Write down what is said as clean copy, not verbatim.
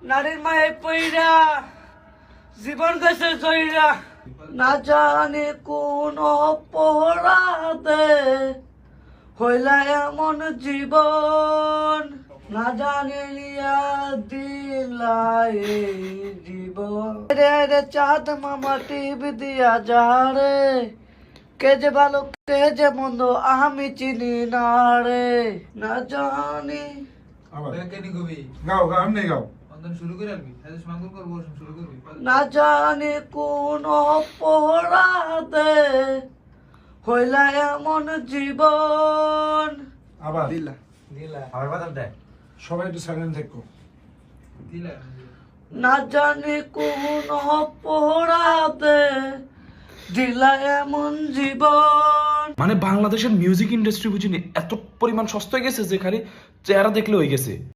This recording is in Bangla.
নারীর মায়ের পইরা জীবন গেছে জয়রা, না জানি কোন অপরাধে হইলা এমন জীবন, না জানি লিয়া দিলাই জীবন। রে রে চাঁদ মামা টিভি দিয়া যা রে, কে যে ভালো কে যে মন্দ আমি চিনি না রে, না জানি। না জানি কোন অপরাধে হইলা এমন জীবন। আবার সবাই একটু সাইলেন্ট থাকো। না জানি কোন অপরাধে দিলা এমন জীবন। মানে বাংলাদেশের মিউজিক ইন্ডাস্ট্রি বুঝিনি এত পরিমাণ সস্তা হয়ে গেছে যে খালি চেহারা দেখলে হয়ে গেছে।